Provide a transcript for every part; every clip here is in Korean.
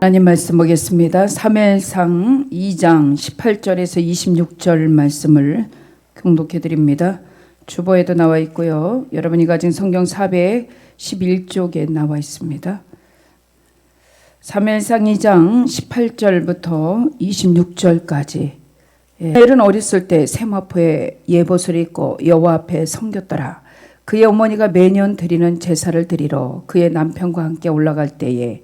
하나님 말씀 보겠습니다. 사무엘상 2장 18절에서 26절 말씀을 교독해 드립니다. 주보에도 나와 있고요. 여러분이 가진 성경 411쪽에 나와 있습니다. 사무엘상 2장 18절부터 26절까지. 사무엘은 어렸을 때 세마포에 예봇을 입고 여호와 앞에 섬겼더라. 그의 어머니가 매년 드리는 제사를 드리러 그의 남편과 함께 올라갈 때에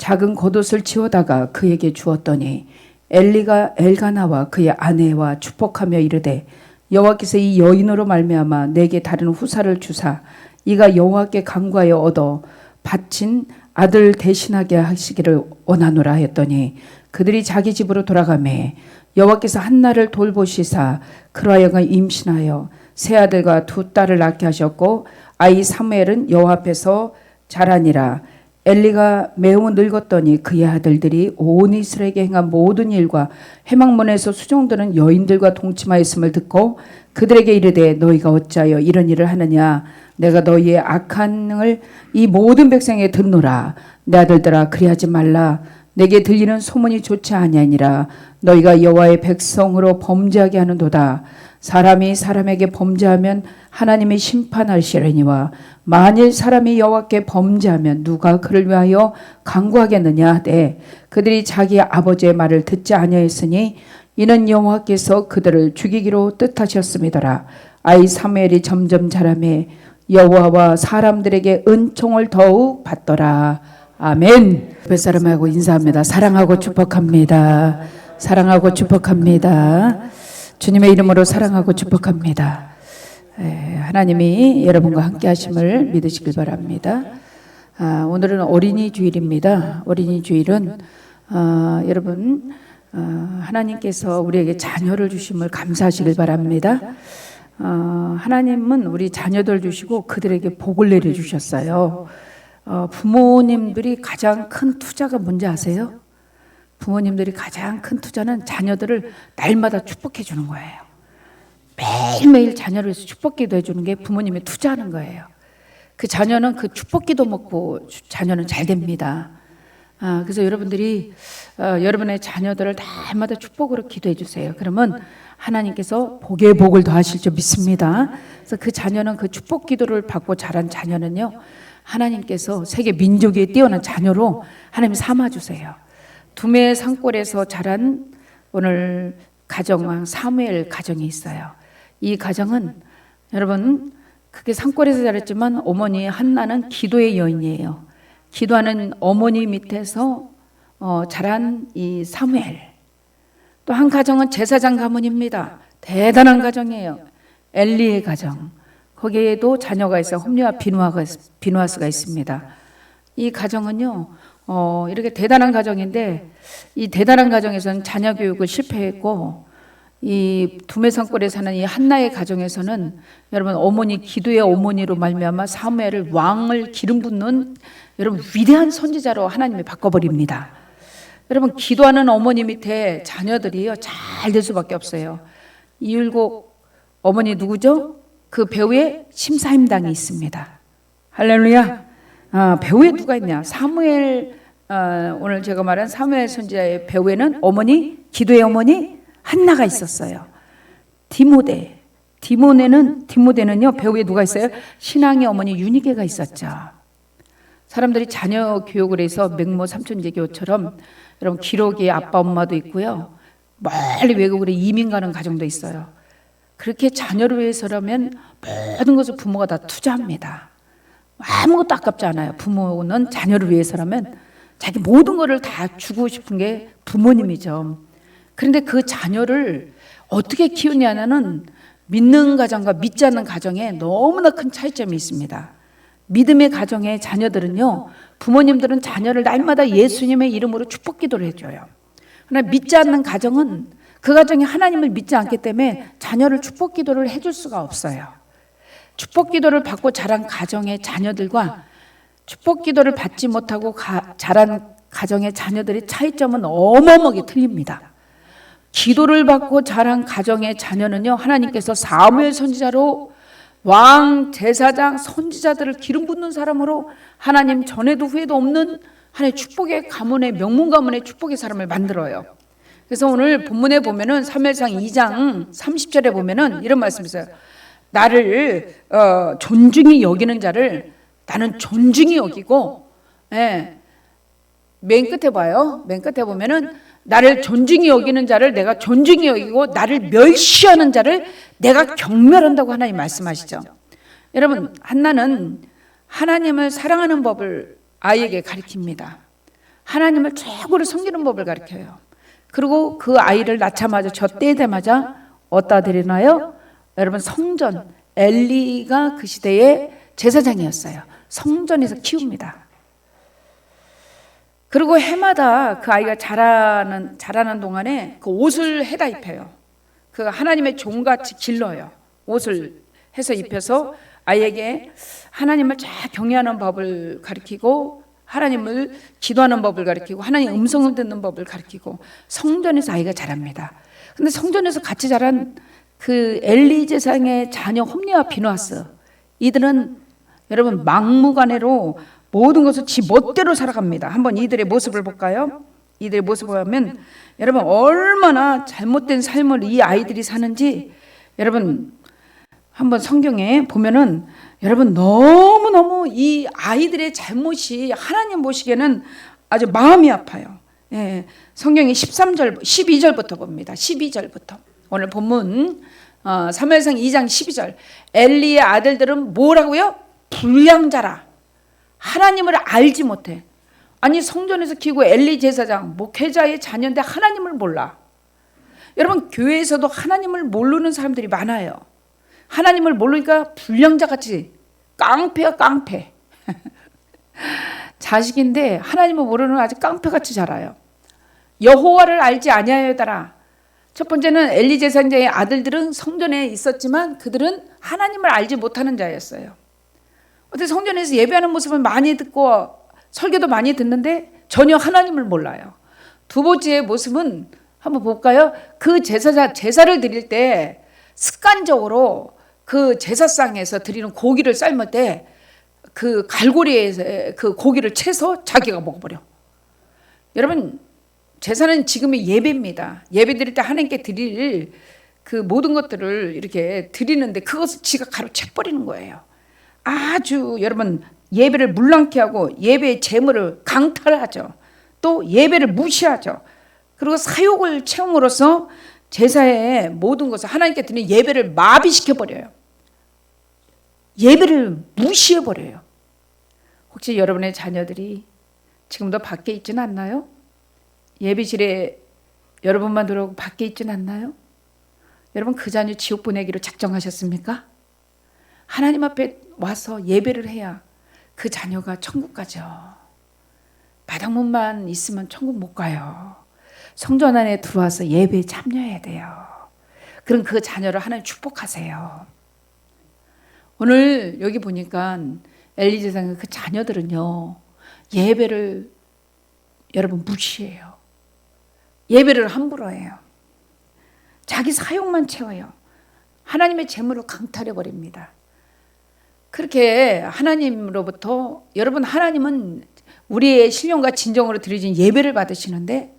작은 겉옷을 치워다가 그에게 주었더니 엘리가 엘가나와 그의 아내와 축복하며 이르되 여호와께서 이 여인으로 말미암아 내게 다른 후사를 주사 이가 여호와께 간구하여 얻어 바친 아들 대신하게 하시기를 원하노라 했더니 그들이 자기 집으로 돌아가매 여호와께서 한나를 돌보시사 그러하여가 임신하여 세 아들과 두 딸을 낳게 하셨고 아이 사무엘은 여호와 앞에서 자라니라. 엘리가 매우 늙었더니 그의 아들들이 온 이스라엘에게 행한 모든 일과 회막문에서 수종드는 여인들과 동침하였음을 듣고 그들에게 이르되 너희가 어찌하여 이런 일을 하느냐. 내가 너희의 악한 능을 이 모든 백성에게 듣노라. 내 아들들아 그리하지 말라. 내게 들리는 소문이 좋지 아니하니라. 너희가 여호와의 백성으로 범죄하게 하는도다. 사람이 사람에게 범죄하면 하나님이 심판하시려니와 만일 사람이 여호와께 범죄하면 누가 그를 위하여 간구하겠느냐 하되 그들이 자기 아버지의 말을 듣지 아니하였으니 이는 여호와께서 그들을 죽이기로 뜻하셨음이더라. 아이 사무엘이 점점 자라매 여호와와 사람들에게 은총을 더욱 받더라. 아멘. 옆에 사람하고 인사합니다. 사랑하고 축복합니다. 사랑하고 축복합니다. 주님의 이름으로 사랑하고 축복합니다. 하나님이 여러분과 함께 하심을 믿으시길 바랍니다. 오늘은 어린이 주일입니다. 어린이 주일은 여러분 하나님께서 우리에게 자녀를 주심을 감사하시길 바랍니다. 하나님은 우리 자녀들 주시고 그들에게 복을 내려주셨어요. 부모님들이 가장 큰 투자가 뭔지 아세요? 부모님들이 가장 큰 투자는 자녀들을 날마다 축복해 주는 거예요. 매일매일 자녀를 위해서 축복기도 해주는 게 부모님이 투자하는 거예요. 그 자녀는 그 축복기도 먹고 자녀는 잘 됩니다. 그래서 여러분들이 여러분의 자녀들을 날마다 축복으로 기도해 주세요. 그러면 하나님께서 복에 복을 더하실 줄 믿습니다. 그래서 그 자녀는 그 축복 기도를 받고 자란 자녀는요, 하나님께서 세계 민족 위에 뛰어난 자녀로 하나님 삼아주세요. 두메 산골에서 자란 오늘 가정 사무엘 가정이 있어요. 이 가정은 여러분 그게 산골에서 자랐지만 어머니 한나는 기도의 여인이에요. 기도하는 어머니 밑에서 자란 이 사무엘. 또 한 가정은 제사장 가문입니다. 대단한 가정이에요. 엘리의 가정. 거기에도 자녀가 있어요. 홈리와 비누아스가 있습니다. 이 가정은요, 이렇게 대단한 가정인데 이 대단한 가정에서는 자녀 교육을 실패했고 이 두메산골에 사는 이 한나의 가정에서는 여러분 어머니 기도의 어머니로 말미암아 사무엘을 왕을 기름 붓는 여러분 위대한 선지자로 하나님이 바꿔버립니다. 여러분 기도하는 어머니 밑에 자녀들이요 잘 될 수밖에 없어요. 이율곡 어머니 누구죠? 그 배우의 심사임당이 있습니다. 할렐루야. 배우에 누가 있냐? 사무엘 오늘 제가 말한 사무엘 선지자의 배우에는 어머니 기도의 어머니 한나가 있었어요. 디모데는요 배우에 누가 있어요? 신앙의 어머니 유니게가 있었죠. 사람들이 자녀 교육을 해서 맹모 삼천제교처럼 여러분 기록이 아빠 엄마도 있고요. 멀리 외국으로 이민 가는 가정도 있어요. 그렇게 자녀를 위해서라면 모든 것을 부모가 다 투자합니다. 아무것도 아깝지 않아요. 부모는 자녀를 위해서라면 자기 모든 것을 다 주고 싶은 게 부모님이죠. 그런데 그 자녀를 어떻게 키우냐는 믿는 가정과 믿지 않는 가정에 너무나 큰 차이점이 있습니다. 믿음의 가정의 자녀들은요, 부모님들은 자녀를 날마다 예수님의 이름으로 축복 기도를 해줘요. 그러나 믿지 않는 가정은 그 가정이 하나님을 믿지 않기 때문에 자녀를 축복 기도를 해줄 수가 없어요. 축복 기도를 받고 자란 가정의 자녀들과 축복 기도를 받지 못하고 자란 가정의 자녀들의 차이점은 어마어마하게 틀립니다. 기도를 받고 자란 가정의 자녀는요, 하나님께서 사무엘 선지자로 왕, 제사장, 선지자들을 기름 붓는 사람으로 하나님 전에도 후에도 없는 하나님 축복의 가문의 명문 가문의 축복의 사람을 만들어요. 그래서 오늘 본문에 보면은 사무엘상 2장 30절에 보면은 이런 말씀이 있어요. 나를 존중히 여기는 자를 나는 존중히 여기고, 예. 맨 끝에 봐요. 맨 끝에 보면은 나를 존중히 여기는 자를 내가 존중히 여기고 나를 멸시하는 자를 내가 경멸한다고 하나님 말씀하시죠. 여러분, 한나는 하나님을 사랑하는 법을 아이에게 가르칩니다. 하나님을 최고로 섬기는 법을 가르쳐요. 그리고 그 아이를 낳자마자 저 때 되마자 어디다 데리나요? 여러분, 성전, 엘리가 그 시대의 제사장이었어요. 성전에서 키웁니다. 그리고 해마다 그 아이가 자라는 동안에 그 옷을 해다 입혀요. 그 하나님의 종같이 길러요. 옷을 해서 입혀서 아이에게 하나님을 잘 경외하는 법을 가르치고 하나님을 기도하는 법을 가르치고 하나님 음성을 듣는 법을 가르치고 성전에서 아이가 자랍니다. 근데 성전에서 같이 자란 그 엘리 제사장의 자녀 홈리와 비누아스, 이들은 여러분 막무가내로 모든 것을 지 멋대로 살아갑니다. 한번 이들의 모습을 볼까요? 이들의 모습을 보면 여러분 얼마나 잘못된 삶을 이 아이들이 사는지 여러분 한번 성경에 보면은 여러분 너무너무 이 아이들의 잘못이 하나님 보시기에는 아주 마음이 아파요. 예, 성경이 13절, 12절부터 봅니다. 12절부터. 오늘 본문 사무엘상 2장 12절. 엘리의 아들들은 뭐라고요? 불량자라. 하나님을 알지 못해. 아니 성전에서 키우고 엘리 제사장, 목회자의 자녀인데 하나님을 몰라. 여러분 교회에서도 하나님을 모르는 사람들이 많아요. 하나님을 모르니까 불량자같이 깡패야 깡패. 자식인데 하나님을 모르는 아주 깡패같이 자라요. 여호와를 알지 아니하여다라. 첫 번째는 엘리 제사장의 아들들은 성전에 있었지만 그들은 하나님을 알지 못하는 자였어요. 어떻게 성전에서 예배하는 모습을 많이 듣고 설교도 많이 듣는데 전혀 하나님을 몰라요. 두 번째 모습은 한번 볼까요? 그 제사를 드릴 때 습관적으로 그 제사상에서 드리는 고기를 삶을 때 그 갈고리에 그 고기를 채서 자기가 먹어버려. 여러분 제사는 지금의 예배입니다. 예배 드릴 때 하나님께 드릴 그 모든 것들을 이렇게 드리는데 그것을 지가 가로채버리는 거예요. 아주 여러분 예배를 물랑케 하고 예배의 재물을 강탈하죠. 또 예배를 무시하죠. 그리고 사욕을 채움으로써 제사의 모든 것을 하나님께 드리는 예배를 마비시켜버려요. 예배를 무시해버려요. 혹시 여러분의 자녀들이 지금도 밖에 있지는 않나요? 예배실에 여러분만 들어오고 밖에 있지는 않나요? 여러분 그 자녀 지옥 보내기로 작정하셨습니까? 하나님 앞에 와서 예배를 해야 그 자녀가 천국 가죠. 바닥문만 있으면 천국 못 가요. 성전 안에 들어와서 예배에 참여해야 돼요. 그럼 그 자녀를 하나님 축복하세요. 오늘 여기 보니까 엘리 제사장 그 자녀들은요 예배를 여러분 무시해요. 예배를 함부로 해요. 자기 사욕만 채워요. 하나님의 재물을 강탈해 버립니다. 그렇게 하나님으로부터 여러분 하나님은 우리의 신령과 진정으로 드려진 예배를 받으시는데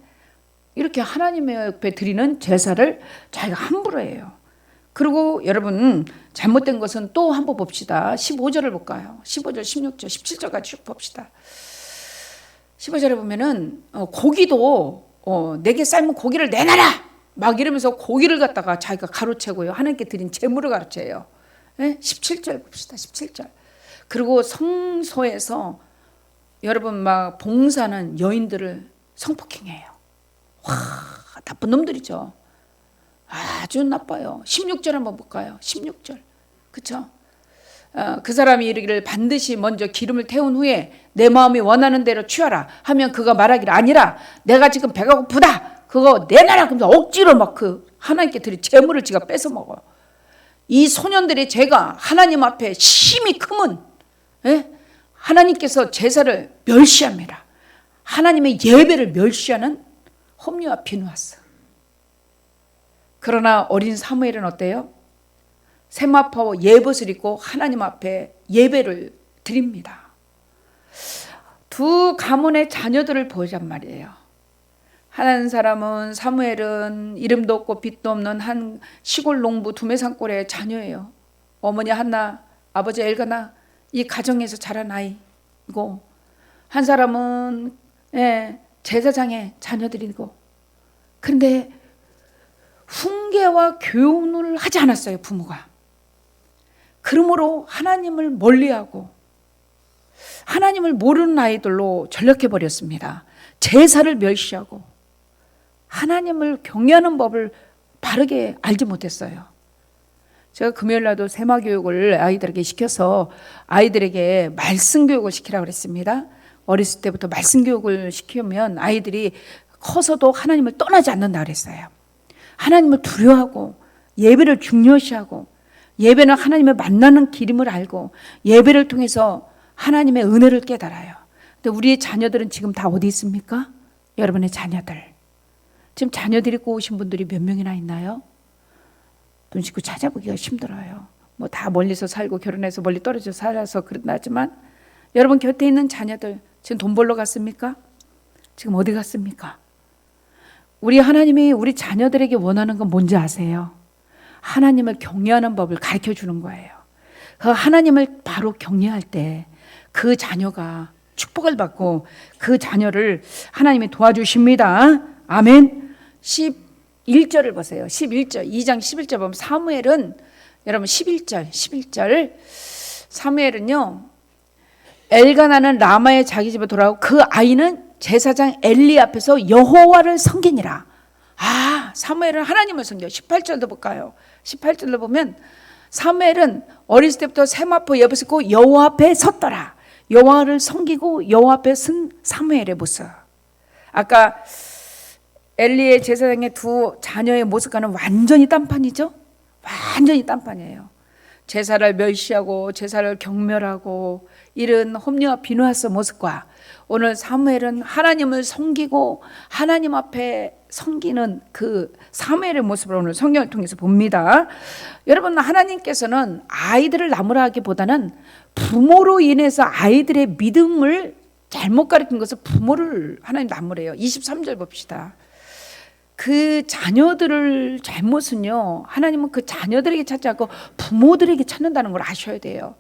이렇게 하나님의 옆에 드리는 제사를 자기가 함부로 해요. 그리고 여러분 잘못된 것은 또 한번 봅시다. 15절을 볼까요? 15절, 16절, 17절까지 쭉 봅시다. 15절에 보면은 고기도 내게 삶은 고기를 내놔라 막 이러면서 고기를 갖다가 자기가 가로채고요. 하나님께 드린 제물을 가로채요. 17절 봅시다. 17절. 그리고 성소에서 여러분 막 봉사하는 여인들을 성폭행해요. 와, 나쁜 놈들이죠. 아주 나빠요. 16절 한번 볼까요? 16절. 그렇죠? 그 사람이 이르기를 반드시 먼저 기름을 태운 후에 내 마음이 원하는 대로 취하라 하면 그가 말하기를 아니라 내가 지금 배가 고프다 그거 내놔라 그러면서 억지로 막 그 하나님께 드린 재물을 지가 뺏어 먹어요. 이 소년들의 죄가 하나님 앞에 심히 크면 하나님께서 제사를 멸시합니다. 하나님의 예배를 멸시하는 홈리와 비누아스. 그러나 어린 사무엘은 어때요? 세마포 예봇을 입고 하나님 앞에 예배를 드립니다. 두 가문의 자녀들을 보자란 말이에요. 한 사람은 사무엘은 이름도 없고 빛도 없는 한 시골 농부 두메산골의 자녀예요. 어머니 한나, 아버지 엘가나, 이 가정에서 자란 아이고, 한 사람은 제사장의 자녀들이고. 그런데 훈계와 교훈을 하지 않았어요, 부모가. 그러므로 하나님을 멀리하고 하나님을 모르는 아이들로 전락해버렸습니다. 제사를 멸시하고 하나님을 경외하는 법을 바르게 알지 못했어요. 제가 금요일날도 세마교육을 아이들에게 시켜서 아이들에게 말씀교육을 시키라고 그랬습니다. 어렸을 때부터 말씀교육을 시키면 아이들이 커서도 하나님을 떠나지 않는다 그랬어요. 하나님을 두려워하고 예배를 중요시하고 예배는 하나님을 만나는 길임을 알고 예배를 통해서 하나님의 은혜를 깨달아요. 근데 우리의 자녀들은 지금 다 어디 있습니까? 여러분의 자녀들. 지금 자녀 데리고 오신 분들이 몇 명이나 있나요? 돈 싣고 찾아보기가 힘들어요. 뭐 다 멀리서 살고 결혼해서 멀리 떨어져 살아서 그렇나지만 여러분 곁에 있는 자녀들 지금 돈 벌러 갔습니까? 지금 어디 갔습니까? 우리 하나님이 우리 자녀들에게 원하는 건 뭔지 아세요? 하나님을 경외하는 법을 가르쳐 주는 거예요. 그 하나님을 바로 경외할 때 그 자녀가 축복을 받고 그 자녀를 하나님이 도와주십니다. 아멘. 11절을 보세요. 11절, 2장 11절 보면 사무엘은 여러분 11절 사무엘은요, 엘가나는 라마의 자기 집에 돌아오고 그 아이는 제사장 엘리 앞에서 여호와를 섬기니라. 사무엘은 하나님을 섬겨. 18절도 볼까요? 18절도 보면 사무엘은 어렸을 때부터 세마포 예배 쓰고 여호와 앞에 섰더라. 여호와를 섬기고 여호와 앞에 선 사무엘의 모습. 아까 엘리의 제사장의 두 자녀의 모습과는 완전히 딴판이죠. 완전히 딴판이에요. 제사를 멸시하고 제사를 경멸하고 이런 홈리와 비누하스 모습과 오늘 사무엘은 하나님을 섬기고 하나님 앞에 섬기는 그 사무엘의 모습을 오늘 성경을 통해서 봅니다. 여러분, 하나님께서는 아이들을 나무라기보다는 부모로 인해서 아이들의 믿음을 잘못 가르친 것을 부모를 하나님 나무래요. 23절 봅시다. 그 자녀들을 잘못은요, 하나님은 그 자녀들에게 찾지 않고 부모들에게 찾는다는 걸 아셔야 돼요.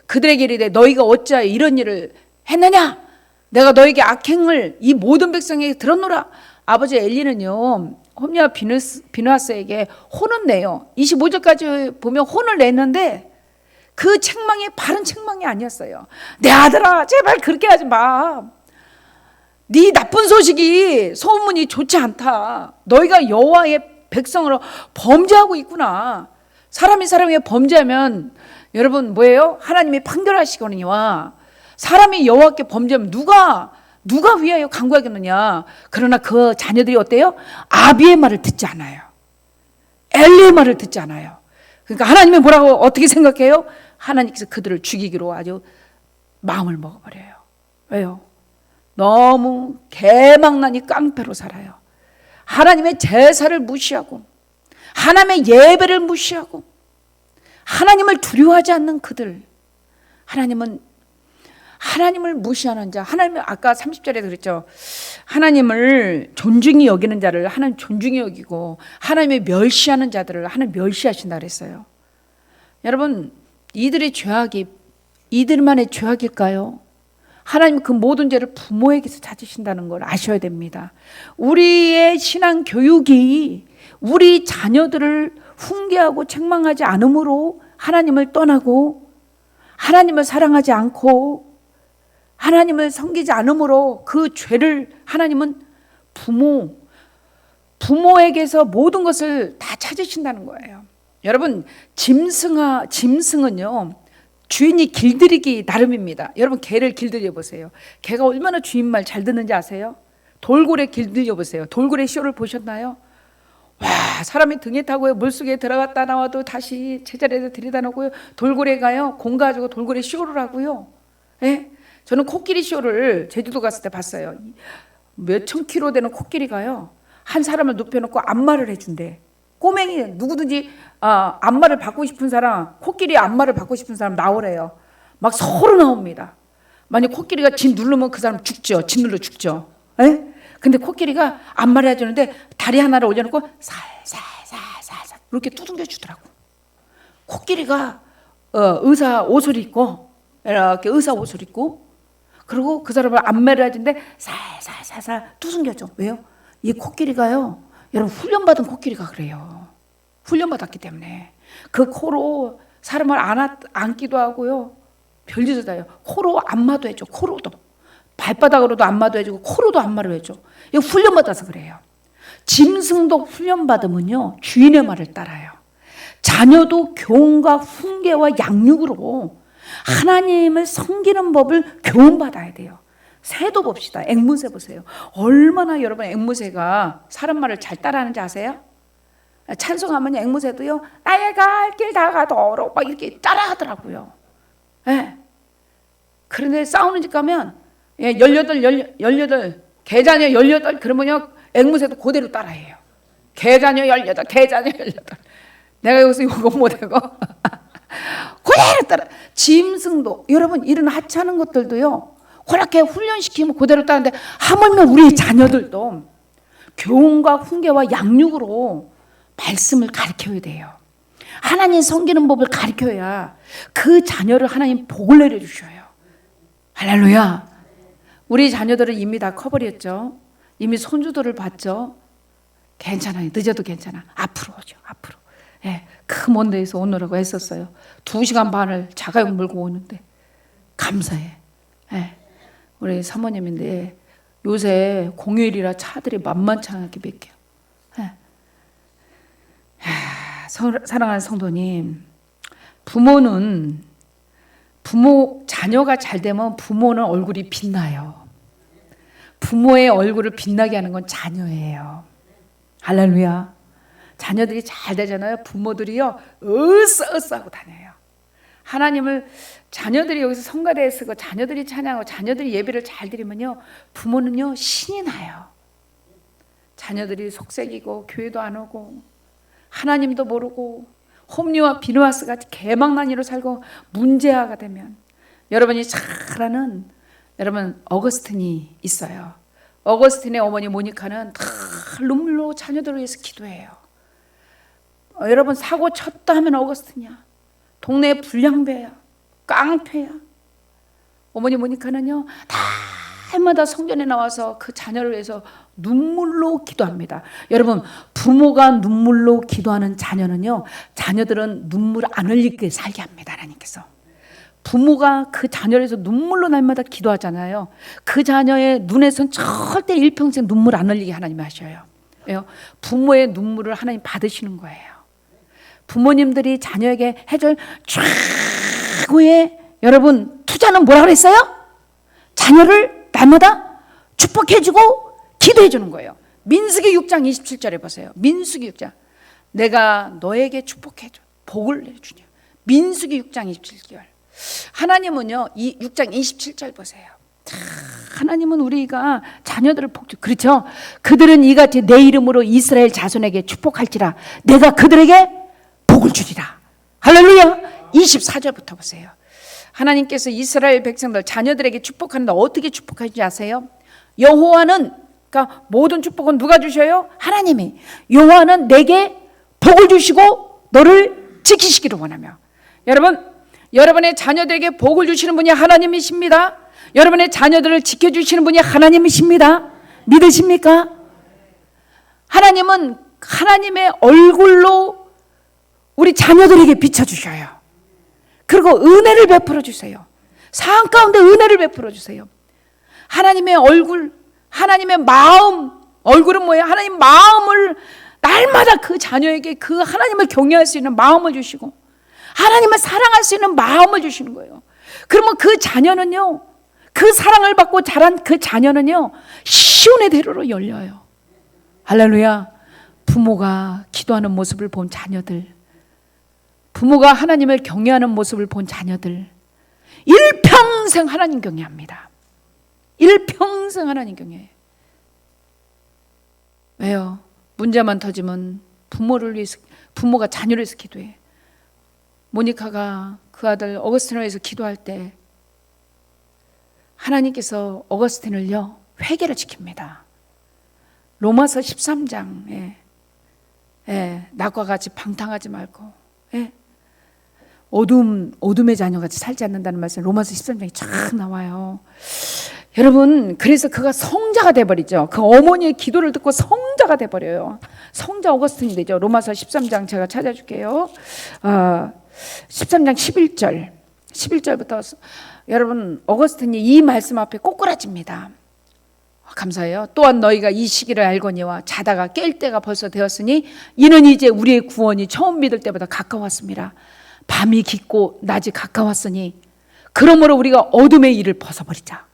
그들에게 이르되 너희가 어찌하여 이런 일을 했느냐? 내가 너에게 악행을 이 모든 백성에게 들었노라. 아버지 엘리는요, 홈리와 비누하스에게 혼은 내요. 25절까지 보면 혼을 냈는데 그 책망이 바른 책망이 아니었어요. 내 아들아, 제발 그렇게 하지 마. 네 나쁜 소식이 소문이 좋지 않다. 너희가 여호와의 백성으로 범죄하고 있구나. 사람이 사람에게 범죄하면 여러분 뭐예요? 하나님이 판결하시거니와 사람이 여호와께 범죄하면 누가 위하여 간구하겠느냐. 그러나 그 자녀들이 어때요? 아비의 말을 듣지 않아요. 엘리의 말을 듣지 않아요. 그러니까 하나님이 뭐라고 어떻게 생각해요? 하나님께서 그들을 죽이기로 아주 마음을 먹어버려요. 왜요? 너무 개망나니 깡패로 살아요. 하나님의 제사를 무시하고 하나님의 예배를 무시하고 하나님을 두려워하지 않는 그들. 하나님을 무시하는 자. 하나님 아까 30절에 그랬죠. 하나님을 존중히 여기는 자를 하나님 존중히 여기고 하나님의 멸시하는 자들을 하나님 멸시하신다 그랬어요. 여러분, 이들의 죄악이 이들만의 죄악일까요? 하나님 그 모든 죄를 부모에게서 찾으신다는 걸 아셔야 됩니다. 우리의 신앙 교육이 우리 자녀들을 훈계하고 책망하지 않으므로 하나님을 떠나고 하나님을 사랑하지 않고 하나님을 섬기지 않으므로 그 죄를 하나님은 부모에게서 모든 것을 다 찾으신다는 거예요. 여러분, 짐승은요 주인이 길들이기 나름입니다. 여러분, 개를 길들여 보세요. 개가 얼마나 주인 말 잘 듣는지 아세요? 돌고래 길들여 보세요. 돌고래 쇼를 보셨나요? 와, 사람이 등에 타고요 물속에 들어갔다 나와도 다시 제자리에서 들이다 놓고요. 돌고래가요 공 가지고 돌고래 쇼를 하고요. 예? 저는 코끼리 쇼를 제주도 갔을 때 봤어요. 몇천 킬로 되는 코끼리가요 한 사람을 눕혀놓고 안마를 해준대. 꼬맹이 누구든지 안마를 받고 싶은 사람, 코끼리 안마를 받고 싶은 사람 나오래요. 막 서로 나옵니다. 만약 코끼리가 집 누르면 그 사람 죽죠. 집 눌러 죽죠. 에? 근데 코끼리가 안 말해주는데 다리 하나를 올려놓고 살살살살살 이렇게 두둥겨 주더라고. 코끼리가 의사 옷을 입고 이렇게 의사 옷을 입고 그리고 그 사람을 안 말해주는데 살살살살 두둥겨줘. 왜요? 이 코끼리가요, 여러분 훈련받은 코끼리가 그래요. 훈련받았기 때문에 그 코로 사람을 안기도 하고요, 별짓을 다 해요. 코로 안마도 해줘. 코로도 발바닥으로도 안마도 해주고 코로도 안마를 해줘. 이거 훈련받아서 그래요. 짐승도 훈련받으면요 주인의 말을 따라요. 자녀도 교훈과 훈계와 양육으로 하나님을 섬기는 법을 교훈받아야 돼요. 새도 봅시다. 앵무새 보세요. 얼마나 여러분 앵무새가 사람 말을 잘 따라하는지 아세요? 찬송하면 앵무새도요, 나의 갈 길 다가도록 막 이렇게 따라하더라고요. 예. 그런데 싸우는 집 가면 18 개자녀 18 그러면요 앵무새도 그대로 따라해요. 개자녀 18 개자녀 18 내가 여기서 이거 못하고 그대로 따라. 짐승도 여러분 이런 하찮은 것들도요 그렇게 훈련시키면 그대로 따르는데 하물며 우리 자녀들도 교훈과 훈계와 양육으로 말씀을 가르쳐야 돼요. 하나님 섬기는 법을 가르쳐야 그 자녀를 하나님 복을 내려주셔요. 할렐루야. 우리 자녀들은 이미 다 커버렸죠. 이미 손주들을 봤죠. 괜찮아요. 늦어도 괜찮아. 앞으로 오죠. 앞으로. 예, 그 먼 데에서 오느라고 했었어요. 2시간 반을 자가용 몰고 오는데 감사해. 예, 우리 사모님인데 요새 공휴일이라 차들이 만만치 않게 몇 개요. 예. 사랑하는 성도님, 자녀가 잘 되면 부모는 얼굴이 빛나요. 부모의 얼굴을 빛나게 하는 건 자녀예요. 할렐루야. 자녀들이 잘 되잖아요. 부모들이요 으쌰으쌰하고 다녀요. 하나님을 자녀들이 여기서 성가대에 쓰고 자녀들이 찬양하고 자녀들이 예배를 잘 드리면요 부모는요 신이 나요. 자녀들이 속색이고 교회도 안 오고 하나님도 모르고 홈리와 비누아스 같이 개망나니로 살고 문제아가 되면 여러분이 잘 아는 여러분 어거스틴이 있어요. 어거스틴의 어머니 모니카는 다 눈물로 자녀들을 위해서 기도해요. 여러분 사고 쳤다 하면 어거스틴이야. 동네 불량배야. 깡패야. 어머니 모니카는요 달마다 성전에 나와서 그 자녀를 위해서 눈물로 기도합니다. 여러분 부모가 눈물로 기도하는 자녀는요 자녀들은 눈물 안 흘리게 살게 합니다. 하나님께서 부모가 그 자녀를 위해서 눈물로 날마다 기도하잖아요. 그 자녀의 눈에선 절대 일평생 눈물 안 흘리게 하나님이 하셔요. 왜요? 부모의 눈물을 하나님 받으시는 거예요. 부모님들이 자녀에게 해줄 최고의 여러분 투자는 뭐라 그랬어요? 자녀를 날마다 축복해주고 기도해주는 거예요. 민수기 6장 27절에 보세요. 민수기 6장 내가 너에게 축복해줘 복을 내주냐. 민수기 6장 27절. 하나님은요 이 6장 27절 보세요. 하나님은 우리가 자녀들을 복주 그렇죠. 그들은 이같이 내 이름으로 이스라엘 자손에게 축복할지라 내가 그들에게 복을 주리라. 할렐루야. 24절부터 보세요. 하나님께서 이스라엘 백성들 자녀들에게 축복하는데 어떻게 축복하는지 아세요? 여호와는 그러니까 모든 축복은 누가 주셔요? 하나님이. 여호와는 내게 복을 주시고 너를 지키시기를 원하며. 여러분의 자녀들에게 복을 주시는 분이 하나님이십니다. 여러분의 자녀들을 지켜주시는 분이 하나님이십니다. 믿으십니까? 하나님은 하나님의 얼굴로 우리 자녀들에게 비춰주셔요. 그리고 은혜를 베풀어 주세요. 상황 가운데 은혜를 베풀어 주세요. 하나님의 얼굴, 하나님의 마음, 얼굴은 뭐예요? 하나님 마음을 날마다 그 자녀에게 그 하나님을 경외할 수 있는 마음을 주시고 하나님을 사랑할 수 있는 마음을 주시는 거예요. 그러면 그 자녀는요, 그 사랑을 받고 자란 그 자녀는요, 시온의 대로로 열려요. 할렐루야. 부모가 기도하는 모습을 본 자녀들, 부모가 하나님을 경외하는 모습을 본 자녀들, 일평생 하나님 경외합니다. 일평생 하나님 경외해요. 왜요? 문제만 터지면 부모를 위해서, 부모가 자녀를 위해서 기도해. 모니카가 그 아들 어거스틴을 위해서 기도할 때 하나님께서 어거스틴을요 회개를 시킵니다. 로마서 13장에 낮과 같이 방탕하지 말고 어둠의 자녀같이 살지 않는다는 말씀 로마서 13장에 쫙 나와요. 여러분, 그래서 그가 성자가 돼버리죠. 그 어머니의 기도를 듣고 성자가 돼버려요. 성자 어거스틴이 되죠. 로마서 13장 제가 찾아줄게요. 13장 11절부터 여러분, 어거스틴이 이 말씀 앞에 꼬꾸라집니다. 감사해요. 또한 너희가 이 시기를 알거니와 자다가 깰 때가 벌써 되었으니 이는 이제 우리의 구원이 처음 믿을 때보다 가까웠습니다. 밤이 깊고 낮이 가까웠으니 그러므로 우리가 어둠의 일을 벗어버리자.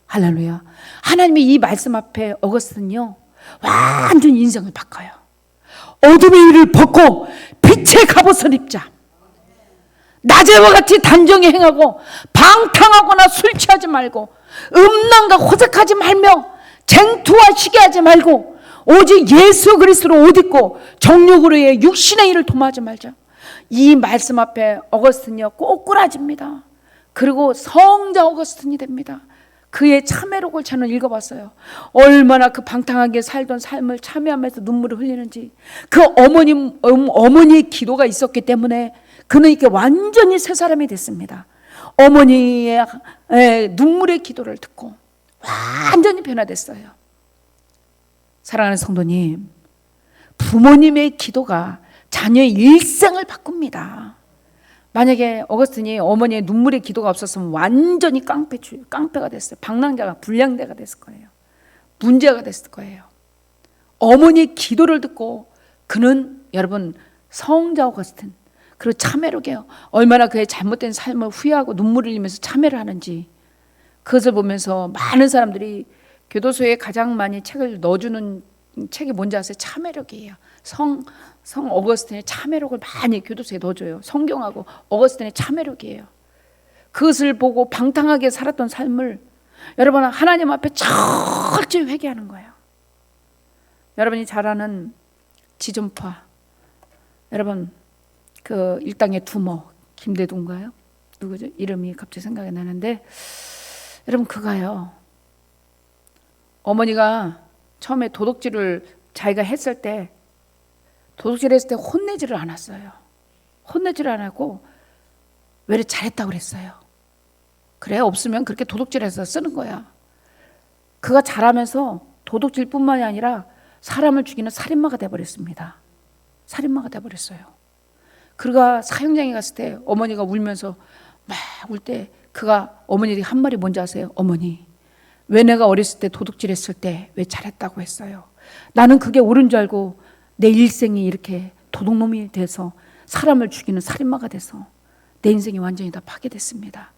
할렐루야. 하나님의 이 말씀 앞에 어거스틴은요 완전히 인생을 바꿔요. 어둠의 일을 벗고 빛의 갑옷을 입자. 낮에와 같이 단정히 행하고 방탕하거나 술 취하지 말고 음란과 호색하지 말며 쟁투와 시기하지 말고 오직 예수 그리스도로 옷 입고 정욕으로의 육신의 일을 도모하지 말자. 이 말씀 앞에 어거스틴이요 꼬꾸라집니다. 그리고 성자 어거스틴이 됩니다. 그의 참회록을 저는 읽어봤어요. 얼마나 그 방탕하게 살던 삶을 참회하면서 눈물을 흘리는지. 그 어머니의 기도가 있었기 때문에 그는 이렇게 완전히 새 사람이 됐습니다. 어머니의 눈물의 기도를 듣고 완전히 변화됐어요. 사랑하는 성도님, 부모님의 기도가 자녀의 일생을 바꿉니다. 만약에 어거스틴이 어머니의 눈물의 기도가 없었으면 완전히 깡패가 됐어요. 방랑자가 불량자가 됐을 거예요. 문제가 됐을 거예요. 어머니의 기도를 듣고 그는 여러분 성자 어거스틴, 그리고 참회록이에요. 얼마나 그의 잘못된 삶을 후회하고 눈물을 흘리면서 참회를 하는지 그것을 보면서 많은 사람들이 교도소에 가장 많이 책을 넣어주는 책이 뭔지 아세요? 참회록이에요. 성 어거스틴의 참회록을 많이 교도소에 넣어줘요. 성경하고 어거스틴의 참회록이에요. 그것을 보고 방탕하게 살았던 삶을 여러분 하나님 앞에 철저히 회개하는 거예요. 여러분이 잘 아는 지존파, 여러분 그 일당의 두목 김대두인가요? 누구죠? 이름이 갑자기 생각이 나는데 여러분 그가요 어머니가 처음에 도둑질을 자기가 했을 때 도둑질했을 때 혼내지를 않았어요. 혼내지를 안 하고 왜 잘했다고 그랬어요. 그래 없으면 그렇게 도둑질해서 쓰는 거야. 그가 잘하면서 도둑질뿐만이 아니라 사람을 죽이는 살인마가 돼버렸습니다. 살인마가 돼버렸어요. 그가 사형장에 갔을 때 어머니가 울면서 막 울 때 그가 어머니들이 한 말이 뭔지 아세요? 어머니 왜 내가 어렸을 때 도둑질했을 때 왜 잘했다고 했어요? 나는 그게 옳은 줄 알고 내 일생이 이렇게 도둑놈이 돼서 사람을 죽이는 살인마가 돼서 내 인생이 완전히 다 파괴됐습니다.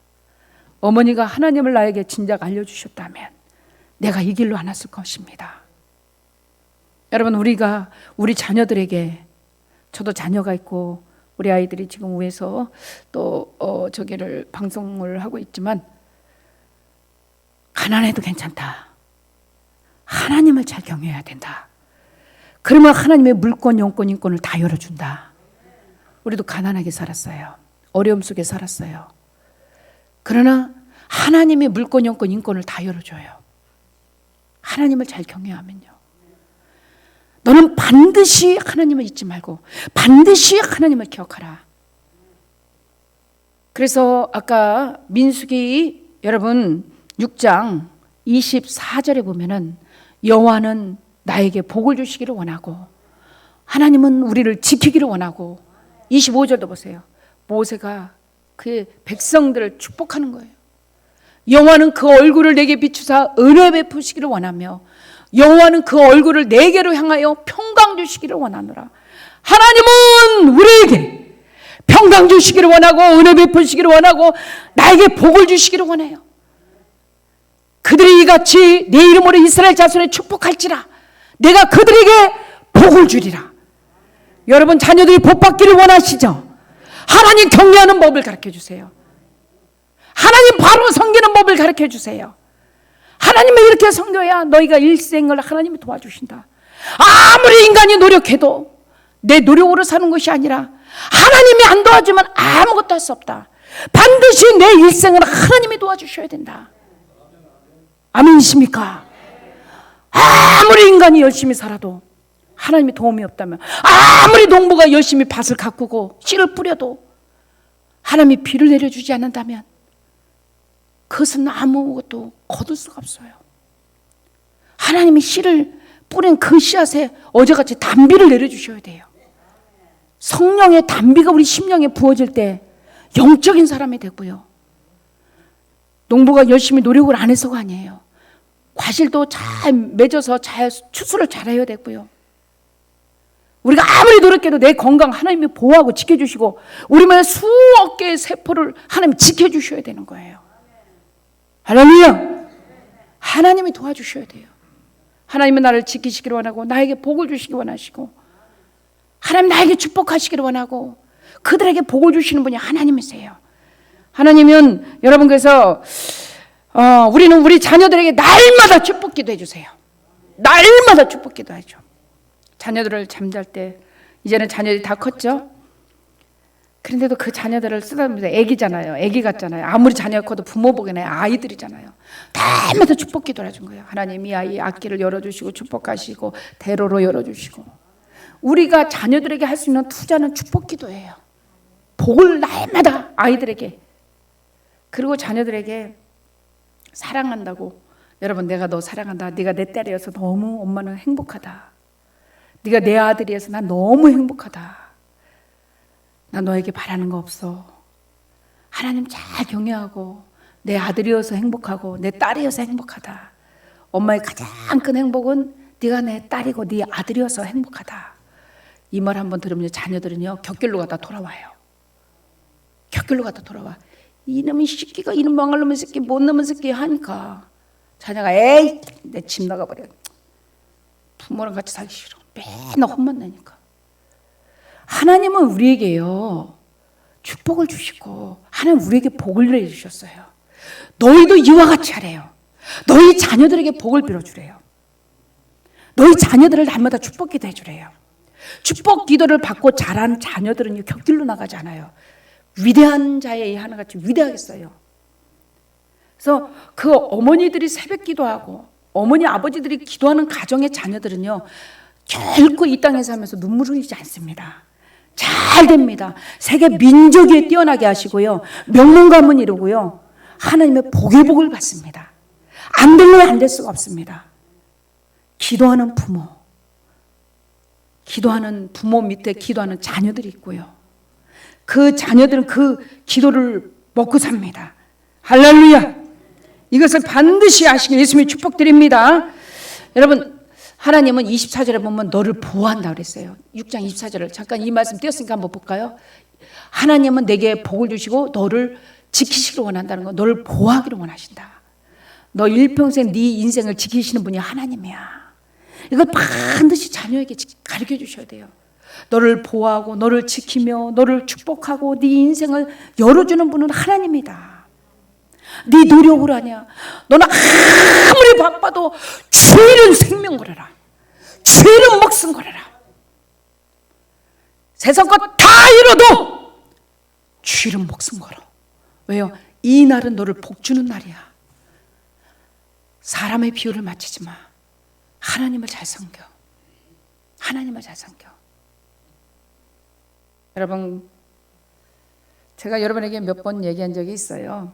어머니가 하나님을 나에게 진작 알려주셨다면 내가 이 길로 안 왔을 것입니다. 여러분 우리가 우리 자녀들에게, 저도 자녀가 있고 우리 아이들이 지금 위에서 또 저기를 방송을 하고 있지만 가난해도 괜찮다. 하나님을 잘 경외해야 된다. 그러면 하나님의 물권, 영권, 인권을 다 열어준다. 우리도 가난하게 살았어요. 어려움 속에 살았어요. 그러나 하나님의 물권, 영권, 인권을 다 열어줘요. 하나님을 잘 경외하면요. 너는 반드시 하나님을 잊지 말고 반드시 하나님을 기억하라. 그래서 아까 민수기 여러분 6장 24절에 보면은 여호와는 나에게 복을 주시기를 원하고 하나님은 우리를 지키기를 원하고 25절도 보세요. 모세가 그 백성들을 축복하는 거예요. 여호와는 그 얼굴을 내게 비추사 은혜 베푸시기를 원하며 여호와는 그 얼굴을 내게로 향하여 평강 주시기를 원하노라. 하나님은 우리에게 평강 주시기를 원하고 은혜 베푸시기를 원하고 나에게 복을 주시기를 원해요. 그들이 이같이 내 이름으로 이스라엘 자손을 축복할지라 내가 그들에게 복을 주리라. 여러분 자녀들이 복 받기를 원하시죠? 하나님 경외하는 법을 가르쳐 주세요. 하나님 바로 섬기는 법을 가르쳐 주세요. 하나님을 이렇게 섬겨야 너희가 일생을 하나님이 도와주신다. 아무리 인간이 노력해도 내 노력으로 사는 것이 아니라 하나님이 안 도와주면 아무것도 할 수 없다. 반드시 내 일생을 하나님이 도와주셔야 된다. 아멘이십니까? 아무리 인간이 열심히 살아도 하나님의 도움이 없다면, 아무리 농부가 열심히 밭을 가꾸고 씨를 뿌려도 하나님이 비를 내려주지 않는다면 그것은 아무것도 거둘 수가 없어요. 하나님이 씨를 뿌린 그 씨앗에 어제같이 단비를 내려주셔야 돼요. 성령의 단비가 우리 심령에 부어질 때 영적인 사람이 되고요. 농부가 열심히 노력을 안 해서가 아니에요. 과실도 잘 맺어서 잘 추수를 잘해야 되고요. 우리가 아무리 노력해도 내 건강 하나님이 보호하고 지켜주시고 우리만의 수억 개의 세포를 하나님이 지켜주셔야 되는 거예요. 할렐루야! 하나님이 도와주셔야 돼요. 하나님은 나를 지키시기를 원하고 나에게 복을 주시기 원하시고 하나님 나에게 축복하시기를 원하고 그들에게 복을 주시는 분이 하나님이세요. 하나님은 여러분 그래서 우리는 우리 자녀들에게 날마다 축복 기도해 주세요. 날마다 축복 기도하죠. 자녀들을 잠잘 때 이제는 자녀들이 다 컸죠. 그런데도 그 자녀들을 쓰다듬으면서 애기잖아요. 애기 같잖아요. 아무리 자녀가 커도 부모 보기에는 아이들이잖아요. 날마다 축복 기도를 해준 거예요. 하나님 이 아이 앞길을 열어주시고 축복하시고 대로로 열어주시고. 우리가 자녀들에게 할 수 있는 투자는 축복 기도예요. 복을 날마다 아이들에게. 그리고 자녀들에게 사랑한다고. 여러분 내가 너 사랑한다. 네가 내 딸이어서 너무 엄마는 행복하다. 네가 내 아들이어서 난 너무 행복하다. 나 너에게 바라는 거 없어. 하나님 잘 경외하고 내 아들이어서 행복하고 내 딸이어서 행복하다. 엄마의 가장 큰 행복은 네가 내 딸이고 네 아들이어서 행복하다. 이 말 한번 들으면 자녀들은요 곁길로 가다 돌아와요. 곁길로 가다 돌아와. 이놈의 새끼가 이놈 망할 놈의 새끼 못 놈의 새끼 하니까 자녀가 에이 내 집 나가버려. 부모랑 같이 살기 싫어. 맨날 혼만 내니까. 하나님은 우리에게요 축복을 주시고 하나님 우리에게 복을 내주셨어요. 너희도 이와 같이 하래요. 너희 자녀들에게 복을 빌어주래요. 너희 자녀들을 날마다 축복 기도해 주래요. 축복 기도를 받고 자란 자녀들은 곁길로 나가지 않아요. 위대한 자의 하나같이 위대하겠어요. 그래서 그 어머니들이 새벽 기도하고 어머니 아버지들이 기도하는 가정의 자녀들은요 결코 이 땅에서 하면서 눈물 흘리지 않습니다. 잘 됩니다. 세계 민족 위에 뛰어나게 하시고요. 명문 가문 이루고요. 하나님의 복의 복을 받습니다. 안 되면 안 될 수가 없습니다. 기도하는 부모 밑에 기도하는 자녀들이 있고요. 그 자녀들은 그 기도를 먹고 삽니다. 할렐루야! 이것을 반드시 아시길 예수님이 축복드립니다. 여러분 하나님은 24절에 보면 너를 보호한다 그랬어요. 6장 24절을 잠깐 이 말씀 띄었으니까 한번 볼까요? 하나님은 내게 복을 주시고 너를 지키시기를 원한다는 거. 너를 보호하기를 원하신다. 너 일평생 네 인생을 지키시는 분이 하나님이야. 이걸 반드시 자녀에게 가르쳐 주셔야 돼요. 너를 보호하고 너를 지키며 너를 축복하고 네 인생을 열어주는 분은 하나님이다. 네 노력을 하냐. 너는 아무리 바빠도 주일은 생명 걸어라. 주일은 목숨 걸어라. 세상 것 다 잃어도 주일은 목숨 걸어. 왜요? 이 날은 너를 복주는 날이야. 사람의 비유를 맞추지 마. 하나님을 잘 섬겨. 하나님을 잘 섬겨. 여러분, 제가 여러분에게 몇 번 얘기한 적이 있어요.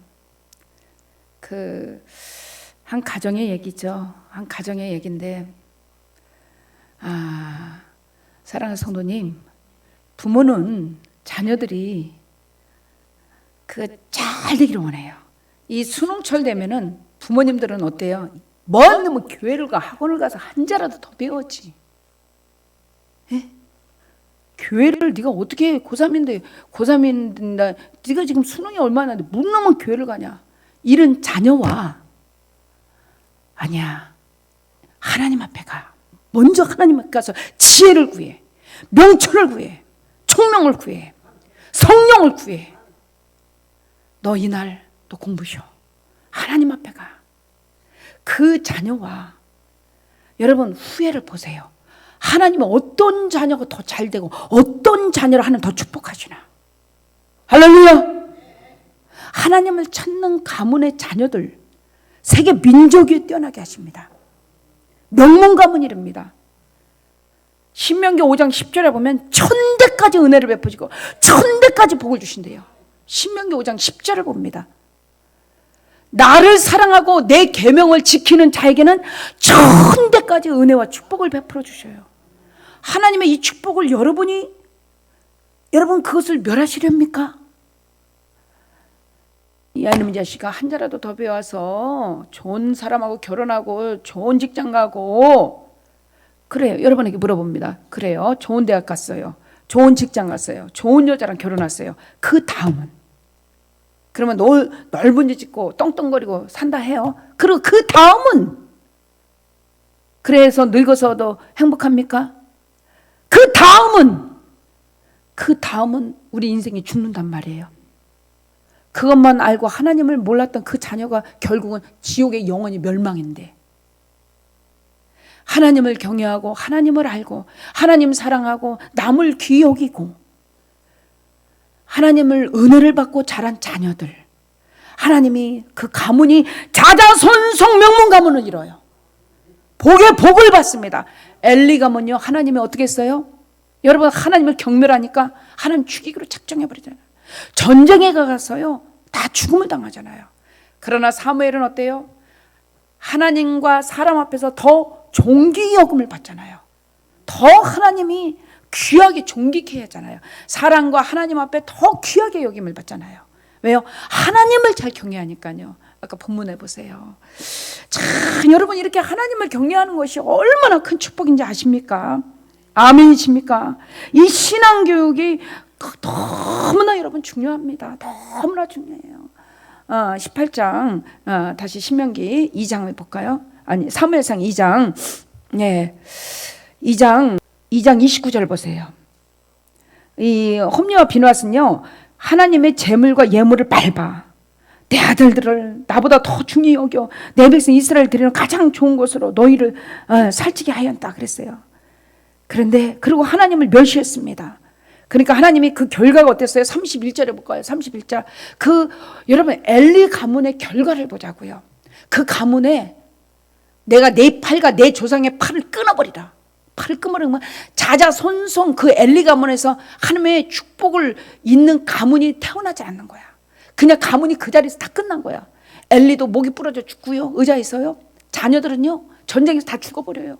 한 가정의 얘기죠. 한 가정의 얘기인데, 사랑하는 성도님, 부모는 자녀들이 잘 되기를 원해요. 이 수능철 되면은 부모님들은 어때요? 먼 놈은 교회를 가, 학원을 가서 한자라도 더 배웠지. 예? 교회를 네가 어떻게 고3인데 네가 지금 수능이 얼마나 돼? 문 놈은 교회를 가냐? 이런 자녀와 아니야. 하나님 앞에 가. 먼저 하나님 앞에 가서 지혜를 구해. 명철을 구해. 총명을 구해. 성령을 구해. 너 이날 너 공부 쉬어. 하나님 앞에 가. 그 자녀와 여러분 후회를 보세요. 하나님은 어떤 자녀가 더 잘되고 어떤 자녀를 하나님 더 축복하시나. 할렐루야. 하나님을 찾는 가문의 자녀들 세계 민족이 뛰어나게 하십니다. 명문 가문이랍니다. 신명기 5장 10절에 보면 1000대까지 은혜를 베푸시고 1000대까지 복을 주신대요. 신명기 5장 10절을 봅니다. 나를 사랑하고 내 계명을 지키는 자에게는 1000대까지 은혜와 축복을 베풀어 주셔요. 하나님의 이 축복을 여러분 그것을 멸하시렵니까? 이놈의 자식아, 한 자라도 더 배워서 좋은 사람하고 결혼하고 좋은 직장 가고, 그래요. 여러분에게 물어봅니다. 그래요. 좋은 대학 갔어요. 좋은 직장 갔어요. 좋은 여자랑 결혼했어요. 그 다음은? 그러면 넓은 집 짓고 떵떵거리고 산다 해요. 그리고 그 다음은? 그래서 늙어서도 행복합니까? 그 다음은 우리 인생이 죽는단 말이에요. 그것만 알고 하나님을 몰랐던 그 자녀가 결국은 지옥의 영원히 멸망인데, 하나님을 경외하고 하나님을 알고 하나님 사랑하고 남을 귀히 여기고 하나님을 은혜를 받고 자란 자녀들, 하나님이 그 가문이 자자손송 명문 가문을 이뤄요. 복의 복을 받습니다. 엘리 가문요, 하나님이 어떻게 했어요? 여러분, 하나님을 경멸하니까 하나님 죽이기로 작정해버리잖아요. 전쟁에 가서요 다 죽음을 당하잖아요. 그러나 사무엘은 어때요? 하나님과 사람 앞에서 더 존귀 여김을 받잖아요. 더 하나님이 귀하게 존귀케 하잖아요. 사랑과 하나님 앞에 더 귀하게 여김을 받잖아요. 왜요? 하나님을 잘 경외하니까요. 아까 본문에 보세요. 참, 여러분, 이렇게 하나님을 경외하는 것이 얼마나 큰 축복인지 아십니까? 아멘이십니까? 이 신앙교육이 너무나 여러분 중요합니다. 너무나 중요해요. 18장, 다시 신명기 2장을 볼까요? 아니, 사무엘상 2장, 2장 29절 보세요. 이 홈리와 비누아스는요, 하나님의 재물과 예물을 밟아 내 아들들을 나보다 더 중히 여겨 내 백성 이스라엘 드리는 가장 좋은 것으로 너희를 살찌게 하였다 그랬어요. 그런데 그리고 하나님을 멸시했습니다. 그러니까 하나님이 그 결과가 어땠어요? 31절에 볼까요? 31절. 여러분, 엘리 가문의 결과를 보자고요. 그 가문에 내가 내 팔과 내 조상의 팔을 끊어버리라. 팔을 끊어버리면 자자손송 그 엘리 가문에서 하나님의 축복을 잇는 가문이 태어나지 않는 거야. 그냥 가문이 그 자리에서 다 끝난 거야. 엘리도 목이 부러져 죽고요. 의자에 있어요. 자녀들은요, 전쟁에서 다 죽어버려요.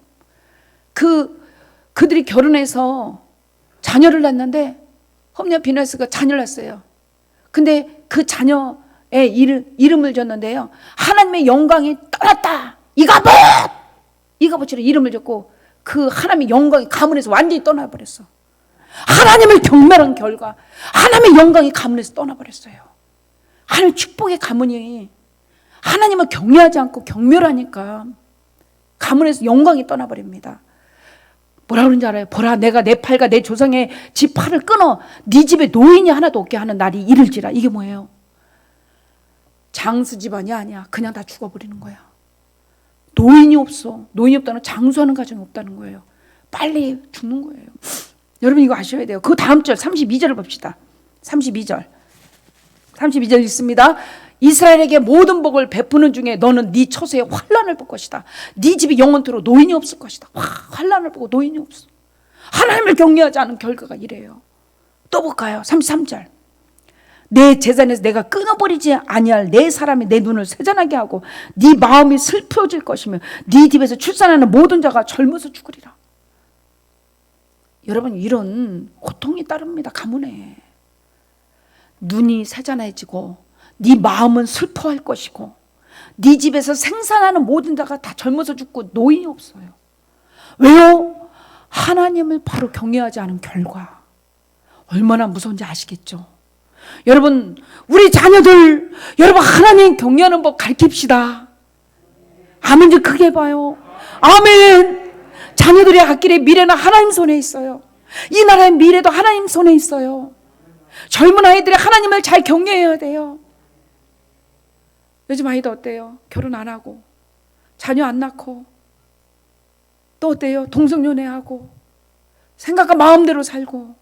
그들이 결혼해서 자녀를 낳는데 홈리와 비누아스가 자녀를 낳았어요. 근데 그 자녀의 이름을 줬는데요, 하나님의 영광이 떠났다. 이가봇이라 이름을 줬고, 그 하나님의 영광이 가문에서 완전히 떠나버렸어. 하나님을 경멸한 결과 하나님의 영광이 가문에서 떠나버렸어요. 하나님 축복의 가문이 하나님을 경외하지 않고 경멸하니까 가문에서 영광이 떠나버립니다. 뭐라 그런지 알아요? 보라, 내가 내 팔과 내 조상의 집 팔을 끊어 네 집에 노인이 하나도 없게 하는 날이 이를지라. 이게 뭐예요? 장수 집안이 아니야. 그냥 다 죽어버리는 거야. 노인이 없어. 노인이 없다는 장수하는 가정이 없다는 거예요. 빨리 죽는 거예요. 여러분, 이거 아셔야 돼요. 그 다음 절 32절을 봅시다. 32절 있습니다. 이스라엘에게 모든 복을 베푸는 중에 너는 네 처소에 환난을 볼 것이다. 네 집이 영원토록 노인이 없을 것이다. 환난을 보고 노인이 없어. 하나님을 경외하지 않은 결과가 이래요. 또 볼까요? 33절. 내 재산에서 내가 끊어버리지 아니할 내 사람이 내 눈을 세잔하게 하고 네 마음이 슬퍼질 것이며 네 집에서 출산하는 모든 자가 젊어서 죽으리라. 여러분, 이런 고통이 따릅니다. 가문에. 눈이 세잔해지고 네 마음은 슬퍼할 것이고 네 집에서 생산하는 모든 자가 다 젊어서 죽고 노인이 없어요. 왜요? 하나님을 바로 경외하지 않은 결과. 얼마나 무서운지 아시겠죠? 여러분, 우리 자녀들, 여러분, 하나님 경외하는 법 가르칩시다. 아멘 좀 크게 해봐요. 아멘. 자녀들의 앞길의 미래는 하나님 손에 있어요. 이 나라의 미래도 하나님 손에 있어요. 젊은 아이들이 하나님을 잘 경외해야 돼요. 요즘 아이들 어때요? 결혼 안 하고 자녀 안 낳고 또 어때요? 동성연애하고 생각과 마음대로 살고.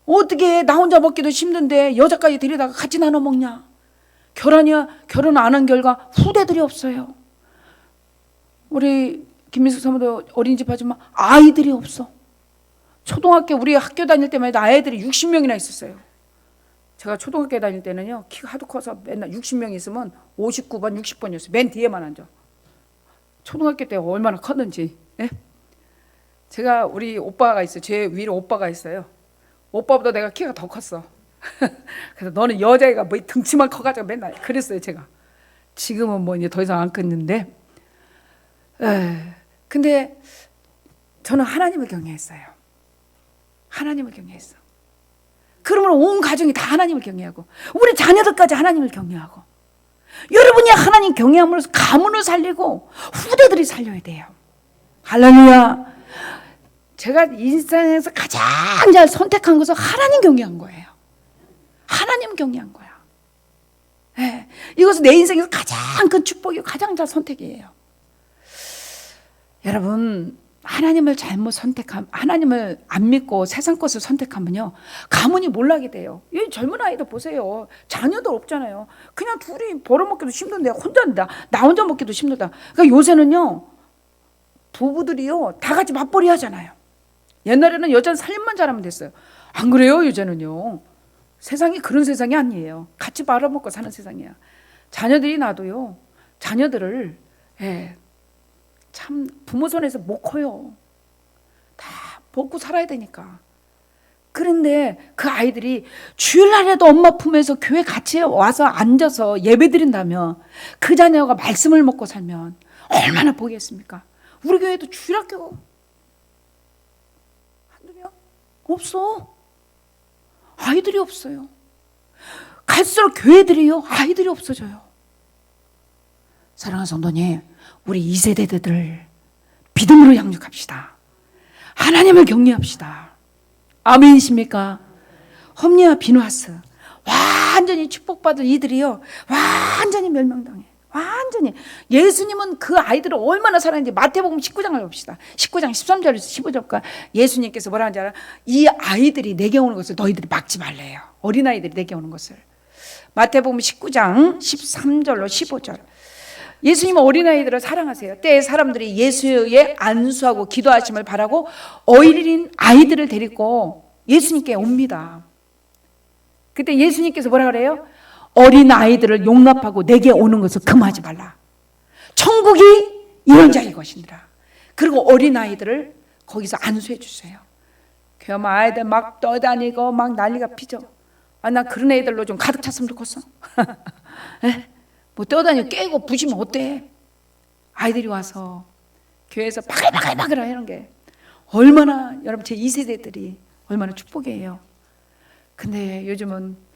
어떻게 나 혼자 먹기도 힘든데 여자까지 데려다가 같이 나눠 먹냐? 결혼 안 한 결과 후대들이 없어요. 우리 김민숙 사모도 어린이집 하지만 아이들이 없어. 초등학교 우리 학교 다닐 때만 해도 아이들이 60명이나 있었어요. 제가 초등학교 다닐 때는요, 키가 하도 커서 맨날 60명 있으면 59번, 60번이었어요. 맨 뒤에만 앉아. 초등학교 때 얼마나 컸는지. 예? 제가 우리 오빠가 있어요. 제 위로 오빠가 있어요. 오빠보다 내가 키가 더 컸어. 그래서 너는 여자애가 뭐 등치만 커가지고 맨날 그랬어요, 제가. 지금은 뭐 이제 더 이상 안 컸는데. 근데 저는 하나님을 경외했어요. 하나님을 경외했어. 그러면 온 가정이 다 하나님을 경외하고 우리 자녀들까지 하나님을 경외하고 여러분이 하나님 경외함으로써 가문을 살리고 후대들이 살려야 돼요. 할렐루야. 제가 인생에서 가장 잘 선택한 것은 하나님 경외한 거예요. 하나님 경외한 거야. 네. 이것은 내 인생에서 가장 큰 축복이고 가장 잘 선택이에요. 여러분, 하나님을 잘못 하나님을 안 믿고 세상 것을 선택하면요, 가문이 몰락이 돼요. 이 젊은 아이들 보세요. 자녀들 없잖아요. 그냥 둘이 벌어먹기도 힘든데 나 혼자 먹기도 힘들다. 그러니까 요새는요, 부부들이요 다 같이 맞벌이 하잖아요. 옛날에는 여자는 살림만 잘하면 됐어요. 안 그래요? 요새는요. 세상이 그런 세상이 아니에요. 같이 말아먹고 사는 세상이야. 자녀들이 나도요, 자녀들을 참 부모 손에서 못 커요. 다 먹고 살아야 되니까. 그런데 그 아이들이 주일날에도 엄마 품에서 교회 같이 와서 앉아서 예배 드린다면 그 자녀가 말씀을 먹고 살면 얼마나 복이겠습니까? 우리 교회도 주일학교 한두 명? 없어. 아이들이 없어요. 갈수록 교회들이요, 아이들이 없어져요. 사랑하는 성도님, 우리 2세대들 믿음으로 양육합시다. 하나님을 경외합시다. 아멘이십니까? 험리와 비누하스 완전히 축복받을 이들이요, 완전히 멸망당해. 완전히. 예수님은 그 아이들을 얼마나 사랑했는지 마태복음 19장을 봅시다. 19장 13절에서 15절까 예수님께서 뭐라 하는지 알아? 이 아이들이 내게 오는 것을 너희들이 막지 말래요. 어린아이들이 내게 오는 것을. 마태복음 19장 13절로 15절. 예수님은 어린아이들을 사랑하세요. 때에 사람들이 예수의 안수하고 기도하심을 바라고 어린 아이들을 데리고 예수님께 옵니다. 그때 예수님께서 뭐라 그래요? 어린 아이들을 용납하고 내게 오는 것을 금하지 말라. 천국이 이런 자의 것이니라. 그리고 어린 아이들을 거기서 안수해 주세요. 그럼 아이들 막 떠다니고 막 난리가 피죠. 나 그런 애들로 좀 가득 찼으면 좋겠어. 뭐 떠다니고 깨고 부시면 어때? 아이들이 와서 교회에서 바글바글 하는 게 얼마나, 여러분, 제 2세대들이 얼마나 축복이에요. 근데 요즘은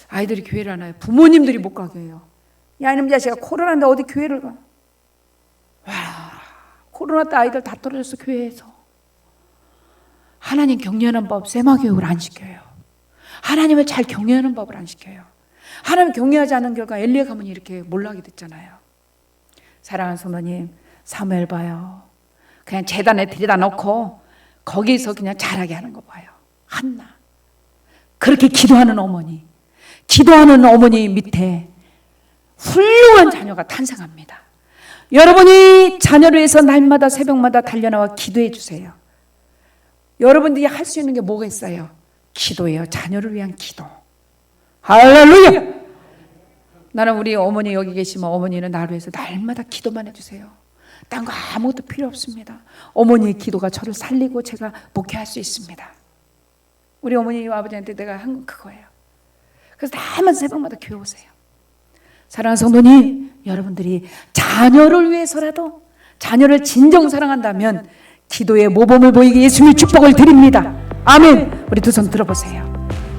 아이들이 교회를 안 와요. 부모님들이 못 가게 해요. 야, 이놈 자식아, 코로나인데 어디 교회를 가? 와, 코로나 때 아이들 다 떨어졌어, 교회에서. 하나님 경외하는 법 세마 교육을 안 시켜요. 하나님을 잘 경외하는 법을 안 시켜요. 하나님 경외하지 않은 결과 엘리야 가문이 이렇게 몰락이 됐잖아요. 사랑하는 성도님, 사무엘 봐요. 그냥 제단에 들여다 놓고 거기서 그냥 자라게 하는 거 봐요. 한나. 그렇게 기도하는 어머니 밑에 훌륭한 자녀가 탄생합니다. 여러분이 자녀를 위해서 날마다 새벽마다 달려나와 기도해 주세요. 여러분들이 할 수 있는 게 뭐가 있어요? 기도예요. 자녀를 위한 기도. 할렐루야! 나는 우리 어머니 여기 계시면 어머니는 나를 위해서 날마다 기도만 해주세요. 딴 거 아무것도 필요 없습니다. 어머니의 기도가 저를 살리고 제가 목회할 수 있습니다. 우리 어머니와 아버지한테 내가 한 건 그거예요. 그래서 날마다 새벽마다 교회 오세요. 사랑하는 성도님, 여러분들이 자녀를 위해서라도 자녀를 진정 사랑한다면 기도의 모범을 보이게 예수님의 축복을 드립니다. 아멘. 우리 두 손 들어보세요.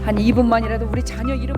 한 2분만이라도 우리 자녀 이름